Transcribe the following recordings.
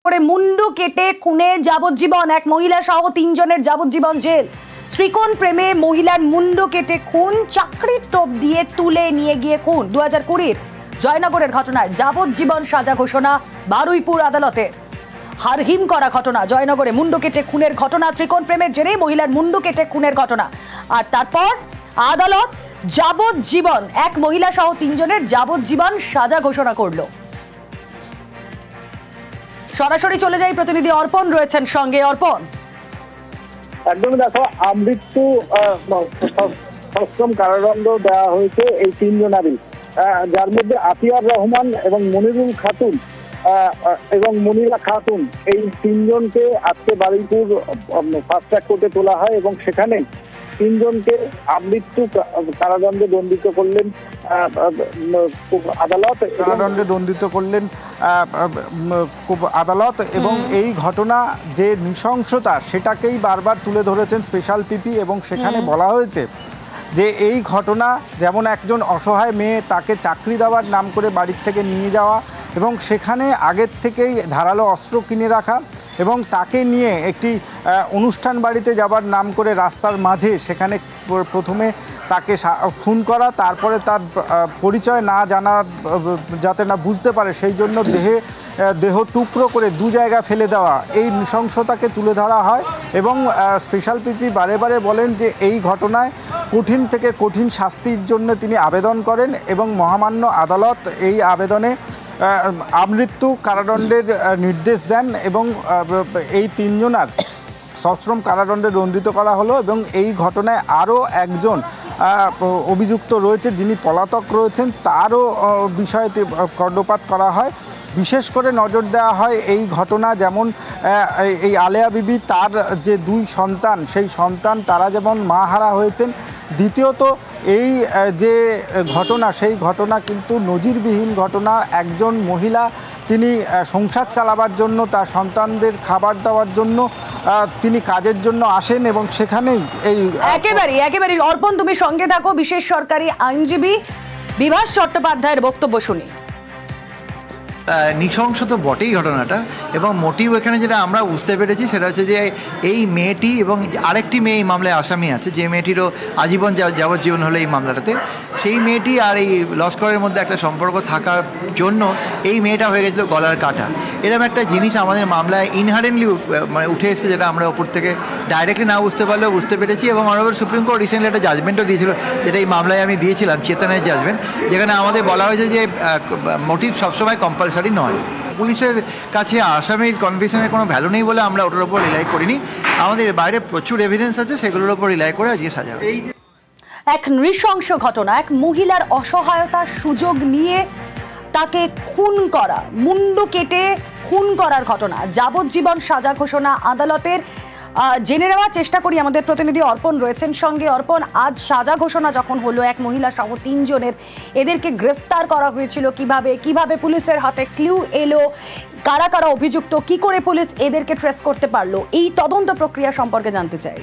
করে মুন্ডু কেটে খুনে যাবজ্জীবন, এক মহিলা সহ 3 জনের যাবজ্জীবন জেল। ত্রিকোণ প্রেমে মহিলার মুন্ডু কেটে খুন, চাকরির টোপ দিয়ে তুলে নিয়ে গিয়ে খুন। 2020 জয়নগরের ঘটনায় যাবজ্জীবন সাজা ঘোষণা বারুইপুর আদালতে। হারহিম করা ঘটনা জয়নগরে মুন্ডু কেটে খুনের ঘটনা, ত্রিকোণ প্রেমের জেরে মহিলার মুন্ডু কেটে খুনের ঘটনা। আর তারপর আদালত যাবজ্জীবন, এক মহিলা সহ 3 জনের যাবজ্জীবন সাজা ঘোষণা করলো। সরাসরি চলে যাই, প্রতিনিধি অর্পণ রয়েছেন সঙ্গে। অর্পণ, একদমই দেখো, আমৃত্যু সশ্রম কারাদণ্ড দেওয়া হয়েছে এই 3 জনারই, যার মধ্যে আতিয়ার রহমান এবং মনিরুল খাতুন এবং মনিরা খাতুন, এই 3 জনকে আজকে বারুইপুর ফাস্ট ট্র্যাক কোর্টে তোলা হয় এবং সেখানে 3 জনকে আমৃত্যু কারাদণ্ডে দণ্ডিত করলেন আদালত। কারাদণ্ডে দণ্ডিত করলেন আদালত এবং এই ঘটনা যে নৃশংসতা সেটাকেই বারবার তুলে ধরেছেন স্পেশাল পিপি এবং সেখানে বলা হয়েছে যে এই ঘটনা যেমন একজন অসহায় মেয়ে, তাকে চাকরি দেওয়ার নাম করে বাড়ির থেকে নিয়ে যাওয়া এবং সেখানে আগের থেকেই ধারালো অস্ত্র কিনে রাখা এবং তাকে নিয়ে একটি অনুষ্ঠান বাড়িতে যাবার নাম করে রাস্তার মাঝে সেখানে প্রথমে তাকে খুন করা, তারপরে তার পরিচয় না জানার, যাতে না বুঝতে পারে সেই জন্য দেহ টুকরো করে 2 জায়গা ফেলে দেওয়া, এই নৃশংসতাকে তুলে ধরা হয়। এবং স্পেশাল পিপি বারে বারে বলেন যে এই ঘটনায় কঠিন থেকে কঠিন শাস্তির জন্য তিনি আবেদন করেন এবং মহামান্য আদালত এই আবেদনে আমৃত্যু কারাদণ্ডের নির্দেশ দেন এবং এই 3 জনার সশ্রম কারাদণ্ডে দণ্ডিত করা হলো। এবং এই ঘটনায় আরও একজন অভিযুক্ত রয়েছে যিনি পলাতক রয়েছেন, তারও বিষয়তে কর্ণপাত করা হয়। বিশেষ করে নজর দেওয়া হয় এই ঘটনা, যেমন এই আলেয়া বিবি, তার যে 2 সন্তান, সেই সন্তান তারা যেমন মা হারা হয়েছেন। দ্বিতীয়ত এই যে ঘটনা, সেই ঘটনা কিন্তু নজিরবিহীন ঘটনা। একজন মহিলা তিনি সংসার চালাবার জন্য, তার সন্তানদের খাবার দেওয়ার জন্য তিনি কাজের জন্য আসেন এবং সেখানেই এই একেবারে অর্পণ, তুমি সঙ্গে থাকো। বিশেষ সরকারি আইনজীবী বিভাস চট্টোপাধ্যায়ের বক্তব্য শুনি। নৃশংস তো বটেই ঘটনাটা, এবং মোটিভ এখানে যেটা আমরা বুঝতে পেরেছি সেটা হচ্ছে যে এই মেয়েটি এবং আরেকটি মেয়ে এই মামলায় আসামি আছে, যে মেয়েটিরও আজীবন যাবজ্জীবন হলো এই মামলাটাতে। সেই মেয়েটি আর এই লস্করের মধ্যে একটা সম্পর্ক থাকার জন্য এই মেয়েটা হয়ে গেছিলো গলার কাটা। এরকম একটা জিনিস আমাদের মামলায় ইনহারেন্টলি মানে উঠে এসেছে, যেটা আমরা ওপর থেকে ডাইরেক্টলি না বুঝতে পারলেও বুঝতে পেরেছি। এবং অনারেবল সুপ্রিম কোর্ট রিসেন্টলি একটা জাজমেন্টও দিয়েছিল, যেটা এই মামলায় আমি দিয়েছিলাম, চেতনের জাজমেন্ট, যেখানে আমাদের বলা হয়েছে যে মোটিভ সবসময় কম্পালসারি নয়। পুলিশের কাছে আসামির কনভিকশনের কোনো ভ্যালু নেই বলে আমরা ওটার ওপর রিলাই করিনি। আমাদের বাইরে প্রচুর এভিডেন্স আছে, সেগুলোর ওপর রিলাই করে আজকে সাজা হবে। এক নৃশংস ঘটনা, এক মহিলার অসহায়তার সুযোগ নিয়ে তাকে খুন করা, মুন্ডু কেটে খুন করার ঘটনা, যাবজ্জীবন সাজা ঘোষণা আদালতের। জেনে নেওয়ার চেষ্টা করি, আমাদের প্রতিনিধি অর্পণ রয়েছেন সঙ্গে। অর্পণ, আজ সাজা ঘোষণা যখন হলো এক মহিলা সহ 3 জনের, এদেরকে গ্রেফতার করা হয়েছিল কিভাবে পুলিশের হাতে ক্লু এলো, কারা কারা অভিযুক্ত, কি করে পুলিশ এদেরকে ট্রেস করতে পারলো, এই তদন্ত প্রক্রিয়া সম্পর্কে জানতে চাই।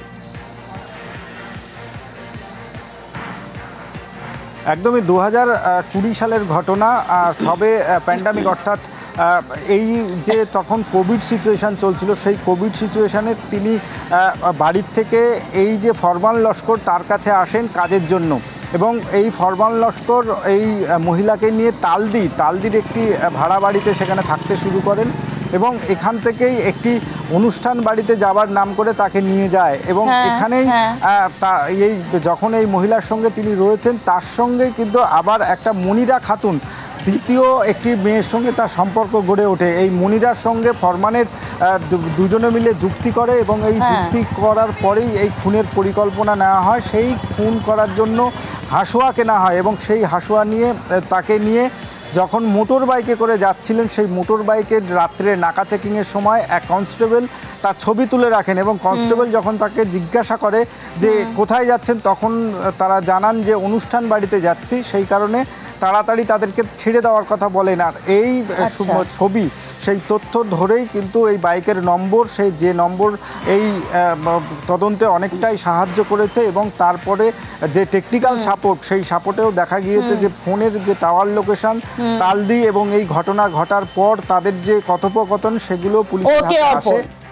একদমই 2020 সালের ঘটনা। সবে প্যান্ডামিক, অর্থাৎ এই যে তখন কোভিড সিচুয়েশান চলছিল, সেই কোভিড সিচুয়েশানে তিনি বাড়ির থেকে এই যে ফরমান লস্কর তার কাছে আসেন কাজের জন্য এবং এই ফরমান লস্কর এই মহিলাকে নিয়ে তালদির একটি ভাড়া বাড়িতে সেখানে থাকতে শুরু করেন এবং এখান থেকেই একটি অনুষ্ঠান বাড়িতে যাবার নাম করে তাকে নিয়ে যায় এবং এখানেই এই যখন এই মহিলার সঙ্গে তিনি রয়েছেন, তার সঙ্গে কিন্তু আবার একটা মনিরা খাতুন, দ্বিতীয় একটি মেয়ের সঙ্গে তার সম্পর্ক গড়ে ওঠে। এই মনিরার সঙ্গে ফরমানের 2 জনে মিলে যুক্তি করে এবং এই যুক্তি করার পরেই এই খুনের পরিকল্পনা নেওয়া হয়। সেই খুন করার জন্য হাসুয়া কেনা হয় এবং সেই হাসুয়া নিয়ে তাকে নিয়ে যখন মোটর বাইকে করে যাচ্ছিলেন, সেই মোটর বাইকের রাত্রে নাকা চেকিংয়ের সময় এক কনস্টেবল তার ছবি তুলে রাখেন এবং কনস্টেবল যখন তাকে জিজ্ঞাসা করে যে কোথায় যাচ্ছেন, তখন তারা জানান যে অনুষ্ঠান বাড়িতে যাচ্ছি, সেই কারণে তাড়াতাড়ি তাদেরকে ছেড়ে দেওয়ার কথা বলেন। আর এই ছবি, সেই তথ্য ধরেই কিন্তু এই বাইকের নম্বর, সেই যে নম্বর এই তদন্তে অনেকটাই সাহায্য করেছে এবং তারপরে যে টেকনিক্যাল সাপোর্ট, সেই সাপোর্টেও দেখা গিয়েছে যে ফোনের যে টাওয়ার লোকেশন তালদি এবং এই ঘটনা ঘটার পর তাদের যে কথোপকথন সেগুলো পুলিশের Okay, হাতে অর্পণ। আসে।